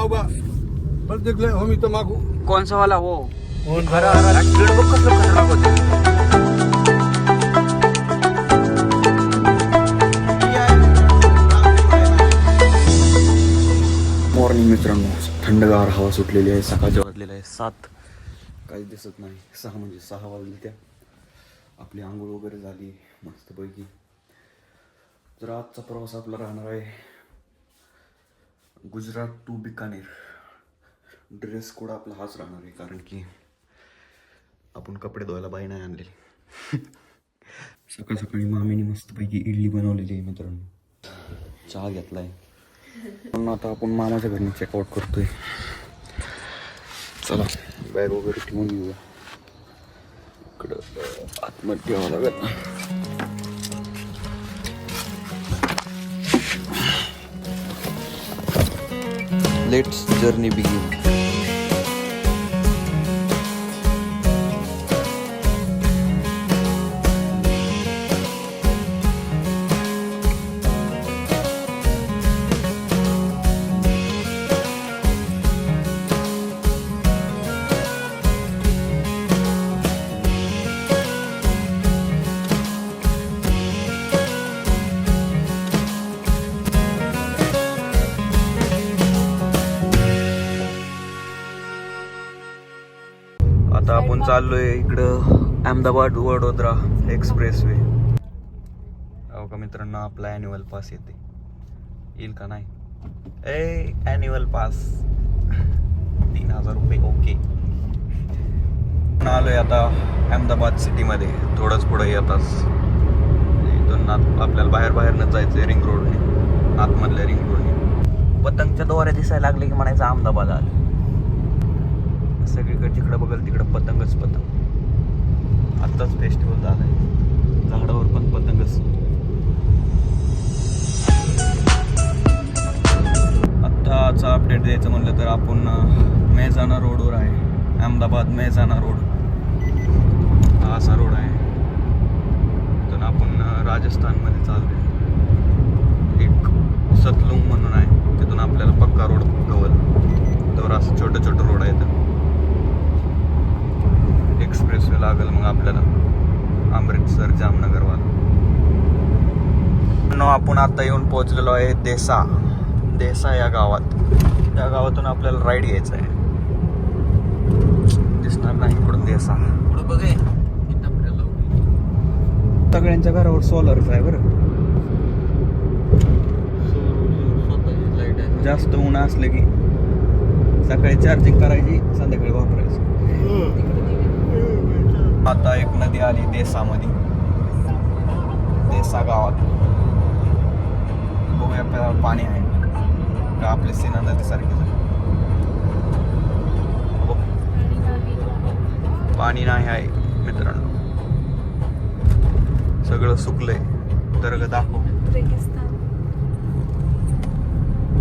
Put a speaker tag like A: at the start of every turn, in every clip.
A: होगा बस देख ले हम तंबाकू
B: कौन सा वाला वो
A: हरा
B: ऍक्सिडेंट बघ कसलं खतरनाक होते. मॉर्निंग मित्रांनो, थंडगार हवा सुटलेली आहे. सकाळच्या वाजलेलं आहे 7. काहीच दिसत नाही. 6 म्हणजे 6 वाजले. त्या आपली आंघोळ वगैरे झाली मस्तपैकी. तर आजचा प्रवास आपला राहणार आहे Gujarat to Bikaner. Dress code आपला हाच राहणार आहे कारण की आपण कपडे धुवायला बाई नाही आणलेली. सकाळ सकाळी मामीने मस्तपैकी इडली बनवलेली आहे मित्रांनो. चहा घेतलाय. पण आता आपण मामाच्या घरी चेकआउट करतोय. चला बॅग वगैरे ठेवून घेऊया. इकडं आतमध्ये ठेवावं लागेल. Let's journey begin. आता आपण चाललोय इकडं अहमदाबाद वडोदरा एक्सप्रेस वे. हो का मित्रांनो, आपला ॲन्युअल पास येते. येईल का नाही? ॲन्युअल पास 3000 रुपये. ओके. आलोय आता अहमदाबाद सिटीमध्ये. थोडंच पुढे येताच इथून आपल्याला बाहेरनंच जायचंय रिंग रोडने, आतमधल्या रिंग रोडने. पतंगच्या दोऱ्या दिसायला लागले की म्हणायचं अहमदाबाद आलं. सगळीकडे जिकडं बघल तिकडं पतंगच पतंग. आत्ताच फेस्टिवल झालाय, झाडावर पण पतंगच. आत्ताचा अपडेट द्यायचं म्हणलं तर आपण मेहसाणा रोडवर आहे. अहमदाबाद मेहसाणा रोड हा असा रोड आहे. इथून आपण राजस्थानमध्ये चाललोय. एक सतलुंग म्हणून आहे, तिथून आपल्याला पक्का रोड गवल तर असं छोटं छोटं रोड आहे. एक्सप्रेस वे लागेल मग आपल्याला अमृतसर जामनगरवाला. आपण आता येऊन पोहोचलेलो आहे देसा या गावात. या गावातून आपल्याला राईड घ्यायचा आहे. दिसणार नाही इकडून देसा. सगळ्यांच्या घरावर सोलरच आहे बरं. जास्त ऊन असलं की सकाळी चार्जिंग करायची, संध्याकाळी वापरायची. आता एक नदी आली देसामध्ये, देसा गावात. बघूया आपल्याला पाणी आहे का आपले सीना नदीसारखे. पाणी नाही आहे मित्रांनो, सगळं सुकलंय. दर्ग दाखव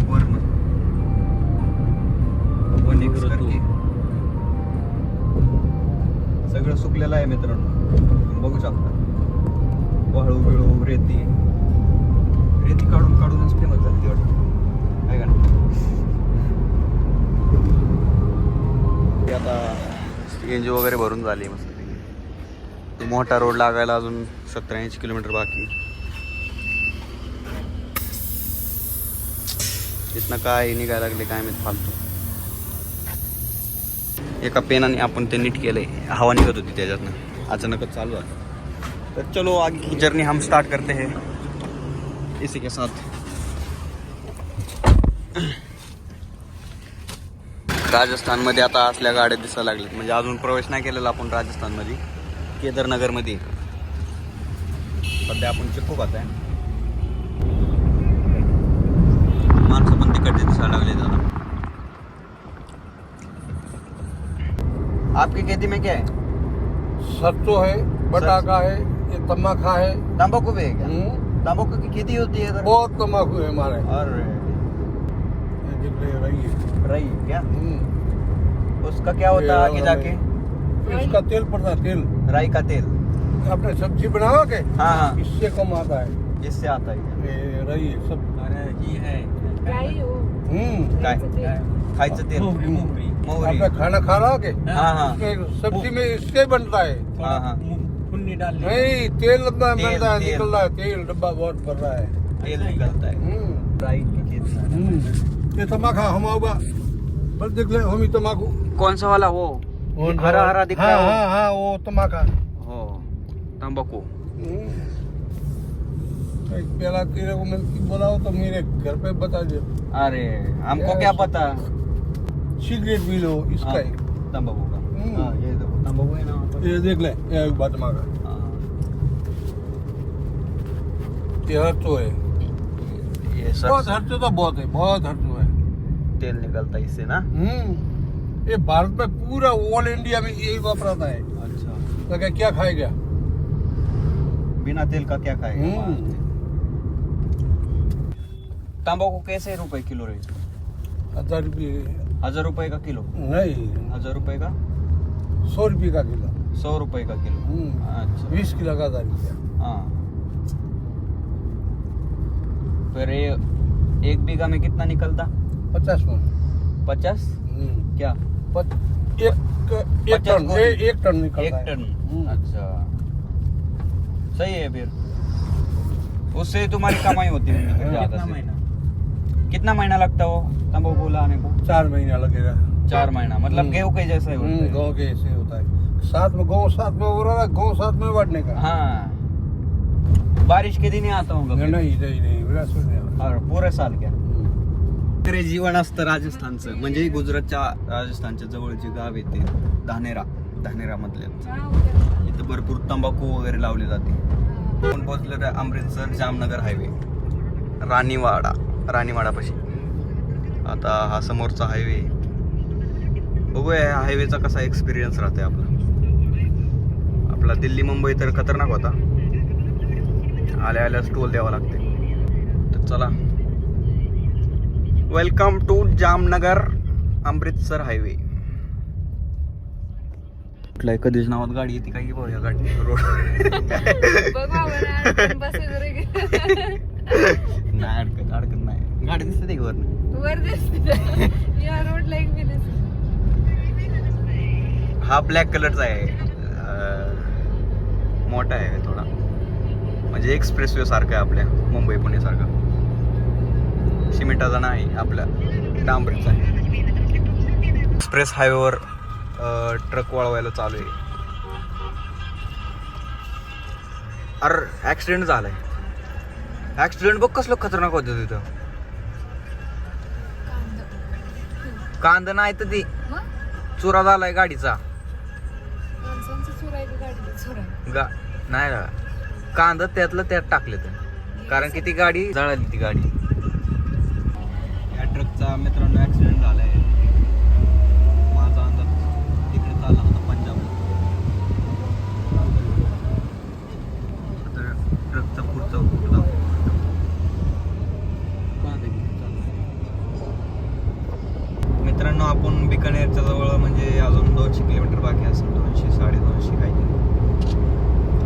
B: वर्ण सगळं सुकलेलं आहे मित्रांनो. बघू शकता वाळू बिळू रेती काढूनच फेमस झाली वाटतं आहे का नाही. आता सीएनजी वगैरे भरून झाली मस्त. मोठा रोड लागायला अजून 70-80 किलोमीटर बाकी. तिथनं काय निघायला लागले काय माहित फालतू. एका पेनाने आपण ते नीट केलंय. हवा निघत होती त्याच्यातनं, अचानकच चालू झालं. तर चलो आगे की जर्नी हम स्टार्ट करते हैं इसी के साथ. राजस्थानमध्ये आता असल्या गाड्या दिसायला लागल्यात. म्हणजे अजून प्रवेश नाही केलेला आपण राजस्थानमध्ये. केदारनगरमध्ये सध्या आपण चिक्कू खात आहे. माणसं पण तिकडचे दिसायला लागले जरा. आपकी खेती में क्या है?
A: सरसों है, पटाखा है, ये तम्बाखा है.
B: तंबाकू भी है क्या? तंबाकू की खेती होती है इधर?
A: बहुत तम्बाकू है हमारे.
B: अरे
A: ये देख ले रही है.
B: क्या उसका क्या होता है आगे जाके?
A: इसका तेल पड़ता है, तेल
B: राई का तेल.
A: आपने सब्जी बनाओ के
B: हाँ
A: इससे कम आता है.
B: इससे आता है.
A: ये रही है सब.
B: अरे ये है
C: गाई हो.
B: काय खायचं तेल मोहरी
A: आपका खाना खा रहा के
B: हाँ हाँ
A: उसमें सब्जी में इससे बनता है
B: हाँ हाँ
C: फुन्नी डाल ली।
A: नहीं तेल बनता
B: तेल,
A: है
B: तेल।
A: निकल रहा है तेल डब्बा बहुत भर रहा है
B: तेल निकलता है फ्राई
A: ये तमाखा हम होगा बस देख ले हम ही तमाकू
B: कौन सा वाला वो हरा हरा दिख
A: हाँ
B: रहा है
A: हाँ हाँ वो तमाखा
B: हो तंबाकू
A: एक प्याला तेरे को मिल्की बोलाओ तो मेरे घर पे बता दे
B: अरे हमको क्या पता
A: सिगरेट पी लो इसका
B: हाँ,
A: ही
B: तंबाकू का हाँ, ये देखो तंबाकू है ना वहाँ पर।
A: ये देख ले ये एक बात मांगा
B: हाँ,
A: ये हर तो है
B: ये
A: बहुत
B: सब
A: हर्चो तो बहुत है बहुत हर्चो है
B: तेल निकलता है इससे ना
A: ये भारत में पूरा ऑल इंडिया में यही वापराता है
B: अच्छा
A: तो क्या खाएगा
B: बिना तेल का क्या खाएगा तंबाकू कैसे रुपए किलो रहे
A: 1000 रुपये
B: 1000 रुपए का किलो
A: नहीं
B: 1000 रुपए का
A: 100 रुपये का किलो
B: 100 रुपए का किलो अच्छा
A: 20 किलो का 1000 रुपया
B: हाँ फिर ये 1 बीघा में कितना निकलता
A: 50 मन
B: 50 क्या
A: एक टन
B: गोनी।
A: एक टन निकलता
B: एक
A: है
B: टन अच्छा सही है फिर उससे तुम्हारी कमाई होती है
C: कितना महीना?
B: कितना महीना लगता हो तंबाकू लाने को
A: 4 महीना लगेगा
B: 4 महीना मतलब गेहूं के जैसा ही होता है
A: गाँव के ऐसे होता है साथ में हो रहा है गाँव साथ में बढ़ने का
B: हाँ बारिश के दिन ही आता हूँ
A: नहीं नहीं विरासत नहीं
B: और पूरे साल क्या तरी जीवन असतं राजस्थानचं म्हणजे गुजरातच्या राजस्थानच्या जवळचे गाव येते धानेरा मधले इथं भरपूर तंबाखू वगैरे लावली जाते आपण पोहोचलो अमृतसर जामनगर हायवे राणीवाडापाशी आता हा समोरचा हायवे बघूया या हायवेचा कसा एक्सपिरियन्स राहते आपला दिल्ली मुंबई तर खतरनाक होता आल्या टोल द्यावा लागते तर चला welcome to Jamnagar Amritsar highway कुठल्याही कधीच नावात गाडी येते काही बघ या गाडी रोड नाही अडकत नाही गाडी दिसते का
D: वर दिसते या रोडला एक बी दिसते.
B: हा ब्लॅक कलरचा आहे मोठा आहे थोडा म्हणजे एक्सप्रेसवे सारखा आहे आपल्या मुंबई पुणे सारखा सिमेंटाचा नाही आपला डांबरीचा आहे एक्सप्रेस हायवेवर ट्रक वळवायला चालू आहे अरे ऍक्सिडेंट झालाय ऍक्सिडेंट बघ कसलं खतरनाक होतं तिथं कांदा नाही तर ती चुरा झालाय गाडीचा नाही ना कांदा त्यातलं त्यात टाकले तर कारण की ती गाडी जळाली ती गाडी या ट्रकचा मित्रांनो ऍक्सिडेंट झालाय माझा अंदाज तिकडे चालला होता पंजाबला तर ट्रकचा पुढचा फुटला मित्रांनो आपण बिकानेरच्या जवळ म्हणजे अजून 200 किलोमीटर बाकी असेल 200-250 काहीतरी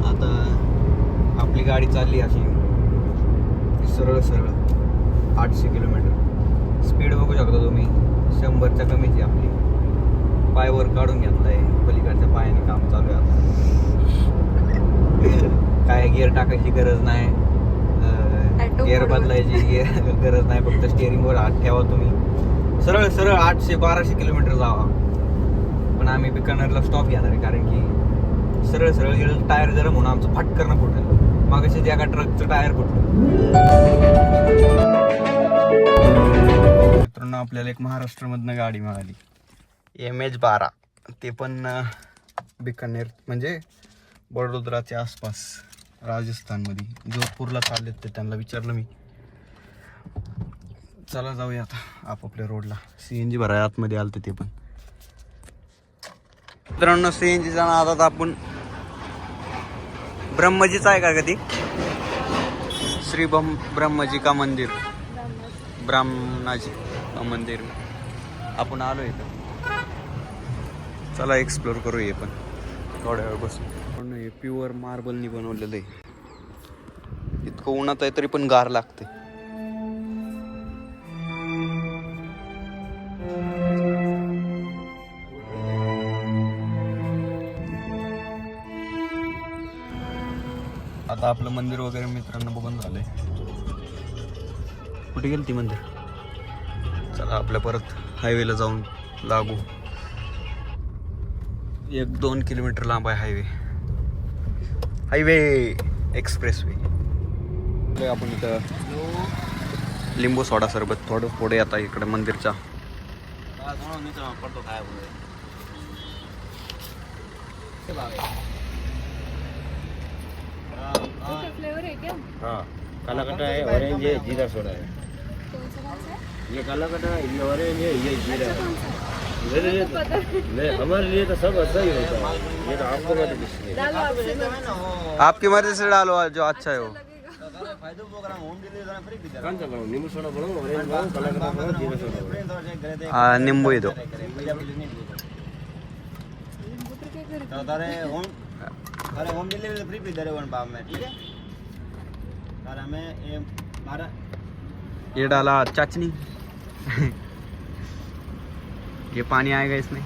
B: आता आपली गाडी चालली अशी सरळ 800 किलोमीटर स्पीड बघू शकता तुम्ही 100च्या कमीच आहे आपली पायवर काढून घेतलाय पलीकडच्या पायाने काम चालू आहे आता काय गिअर टाकायची गरज नाही गिअर बदलायची गरज नाही फक्त स्टिअरिंगवर हात ठेवा तुम्ही सरळ 800-1200 किलोमीटर जावा पण आम्ही बिकानेरला स्टॉप घेणार आहे कारण की सरळ टायर गरम होणं आमचं फटकरणं फुटलं मागाशी त्या ट्रकचं टायर फुटलं मित्रांनो आपल्याला एक महाराष्ट्रामधनं गाडी मिळाली MH12 ते पण बिकानेर म्हणजे बडोदराच्या आसपास राजस्थानमध्ये जोधपूरला चाललेत ते त्यांना विचारलं मी चला जाऊया आता आपापल्या रोडला CNG भराय आतमध्ये आलं ते पण मित्रांनो CNGचा नादात आपण ब्रह्मजीचा आहे का कधी श्री ब्रह्मजी का मंदिर ब्राह्मणाजी का मंदिर आपण आलो इथं चला एक्सप्लोर करू हे पण थोड्या वेळ बसून हे प्युअर मार्बलनी बनवलेलं आहे इतकं उन्हात आहे तरी पण गार लागते आता आपलं मंदिर वगैरे मित्रांना बघून झालंय. कुठे गेलं ती मंदिर. चला आपल्या परत हायवेला जाऊन लागू. 1-2 किलोमीटर लांब आहे हायवे एक्सप्रेस वे. आपण इथं लिंबू सोडा सरबत थोडं पुढे आता इकडे मंदिरच्या.
C: पडतो काय
D: फ्लेवर है क्या?
C: हाँ काला कटा है, ऑरेंज है, जीरा सोडा है.
D: कौन सा कौन सा है?
C: ये काला कटा है, ये ऑरेंज है, ये जीरा
D: अच्छा,
C: है.
D: कौन सा?
C: मेरे लिए
D: पता है.
C: नहीं, हमारे लिए तो सब अच्छा ही होता है. ये तो आपको पता किसलिए.
D: डालो आपसे मत.
B: आपकी मर्जी से डालो जो अच्छा है वो.
C: कौन सा बनाऊं? नींबू सोडा बनाऊं, ऑरेंज बनाऊं, काला कटा बनाऊं, जीरा सोडा बनाऊं.
B: हाँ नींबू ही दो.
D: नींबू तो क्या करें?
E: अरे होम डिलीवरी फ्री भी दे रहे वन पाव में, ठीक है. और हमें ये हमारा
B: ये डाला चाचनी. ये पानी आएगा इसमें.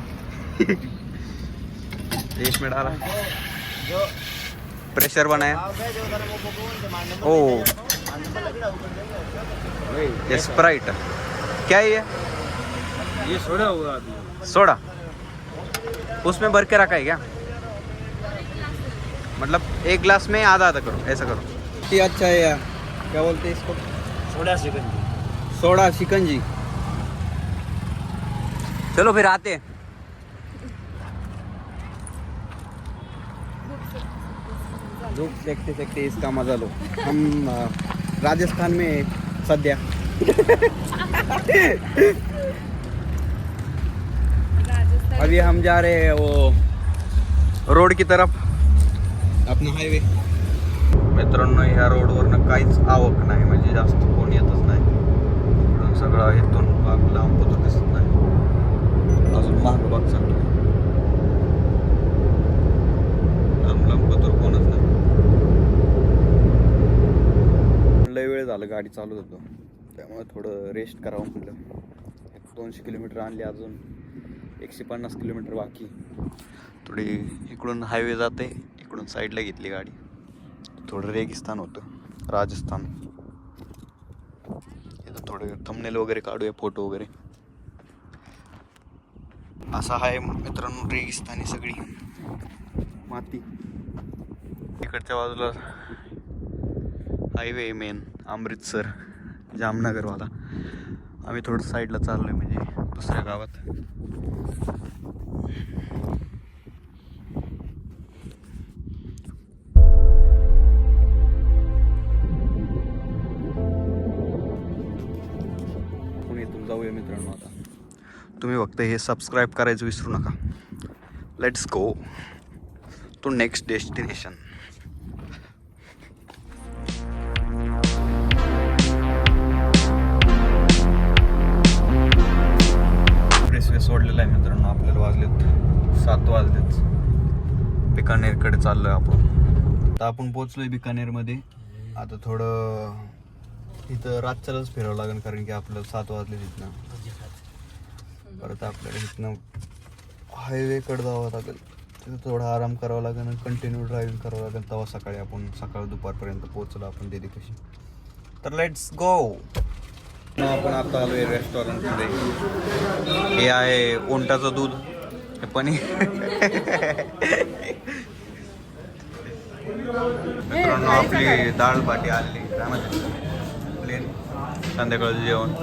B: इसमें डाला
E: जो
B: प्रेशर बनाया.
E: पाव है जो उधर वो बबून से मारने
B: ओ
E: नंबर लग रहा ऊपर देंगे.
B: ये स्प्राइट क्या है ये.
C: ये सोडा हुआ आदमी.
B: सोडा उसमें भर के रखा है क्या. मतलब एक गिलास में आधा आधा करो ऐसा करो. ये अच्छा है यार. क्या बोलते हैं इसको.
C: सोडा शिकंजी.
B: सोडा शिकंजी. चलो फिर आते हैं. धूप देखते देखते इसका मजा लो. हम राजस्थान में सद्या.
D: राजस्थान.
B: अभी हम जा रहे हैं वो रोड की तरफ अपना हायवे. मित्रांनो ह्या रोडवरनं काहीच आवक नाही म्हणजे जास्त कोण येतच नाही. इकडून सगळं इथून बाग लांब होतो दिसत नाही. अजून माग बाग चालतो. लांब लांब पत्र कोणच नाही. लय वेळ झालं गाडी चालू होतो त्यामुळे थोडं रेस्ट करावं म्हटलं. 200 किलोमीटर आणली अजून 150 किलोमीटर बाकी. थोडी इकडून हायवे जाते इकडून साईडला घेतली गाडी. थोडं रेगिस्तान होतं राजस्थान. इथं थोडे थंबनेल वगैरे काढूया फोटो वगैरे. असा आहे मित्रांनो रेगिस्तानी सगळी माती. इकडच्या बाजूला हायवे मेन अमृतसर जामनगरवाला. आम्ही थोडं साईडला चाललोय म्हणजे दुसऱ्या गावात. पुण्यातून जाऊया मित्रांनो. आता तुम्ही फक्त हे सबस्क्राईब करायचं विसरू नका. Let's go to next destination. Expressway सोडलेला आहे मित्रांनो. आपल्याला वाजलेत 7 वाजलेच. बिकानेरकडे चाललोय आपण. आता आपण पोचलोय बिकानेरमध्ये. आता थोडं इथं रातच्यालाच फिरावं लागेल कारण की आपलं 7 वाजले तिथनं. परत आपल्याला इथनं हायवेकडे जावं लागेल. तिथं थोडा आराम करावा लागेल आणि कंटिन्यू ड्रायव्हिंग करावं लागेल. तेव्हा सकाळी आपण सकाळ दुपारपर्यंत पोहोचलो आपण दिदी कशी. तर लेट्स गो. आपण आता आलोय रेस्टॉरंटमध्ये. हे आहे उंटाचं दूध. हे पनीर. मित्रांनो आपली डाळ बाटी आली. काय म्हणते प्लेन संध्याकाळचं जेवण.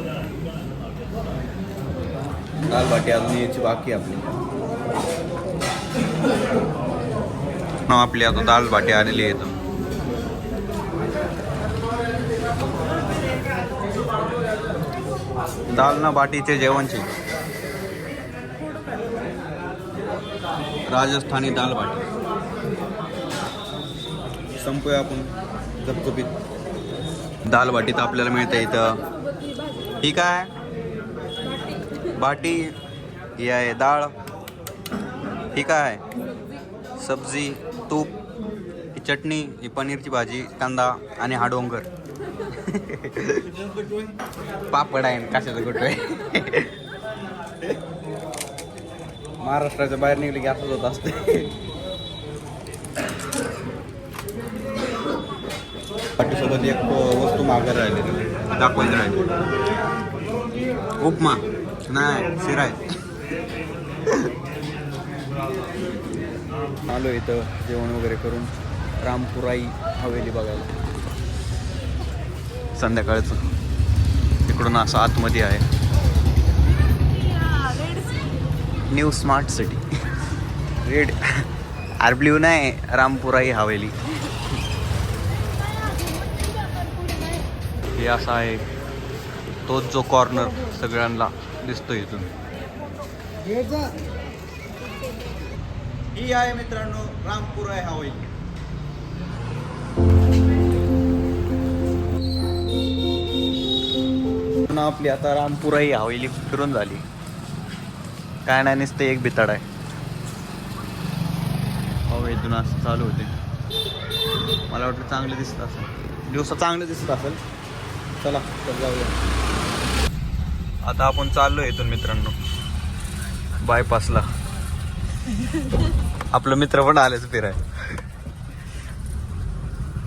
B: दाल बाटी अजून यायची बाकी आपली. आपली आता दाल बाटी आलेली आहे. इथं दाल ना बाटीचे जेवणचे राजस्थानी दाल बाटी. संपूया आपण झपझपीत. दाल बाटी तर आपल्याला मिळते इथं. ही काय बाटी. ही आहे डाळ. ही काय सब्जी तूप. ही चटणी. ही पनीरची भाजी कांदा आणि हा डोंगर. पापड आहे कशाचं कुठं आहे. महाराष्ट्राच्या बाहेर निघले की असंच होत असते. सोबत एक वस्तू मागायला राहिली, दाखवायला राहिली. उपमा नाही, शिरा आहे. आलो इथं जेवण वगैरे करून रामपुराई हवेली बघायला. संध्याकाळचं इकडून असं आतमध्ये आहे. New smart city. Red or blue नाही, रामपुराई हवेली. हे असा आहे तोच जो कॉर्नर सगळ्यांना दिसतो इथून. ही आहे मित्रांनो रामपुराई हवेली. आपली आता रामपुराई हवेली फिरून झाली. काय नाही, नुसतं एक बिताड आहे. इथून असं चालू होते. मला वाटतं चांगलं दिसत असेल, दिवसा चांगलं दिसत असेल. चला तर जाऊया. आता आपण चाललो इथून मित्रांनो बायपासला. आपलं मित्र पण आलेच फिराय.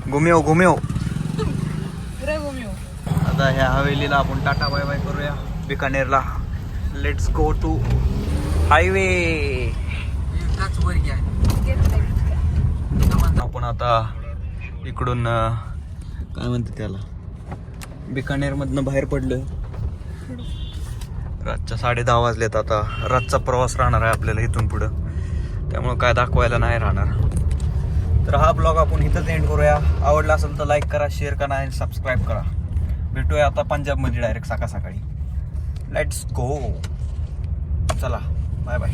B: घुमेव घुमेव. आता ह्या हवेलीला आपण टाटा बाय बाय करूया. बिकानेरला लेट्स गो टू हायवे. आपण आता इकडून काय म्हणते त्याला, बिकानेर मधनं बाहेर पडलोय. रातच्या 10:30 वाजलेत. आता रातचा प्रवास राहणार आहे आपल्याला इथून पुढं, त्यामुळं काय दाखवायला नाही राहणार. तर हा ब्लॉग आपण इथंच एंड करूया. आवडला असेल तर लाईक करा, शेअर करा आणि सबस्क्राईब करा. भेटूया आता पंजाबमध्ये डायरेक्ट सकाळी. Let's go. चला बाय बाय.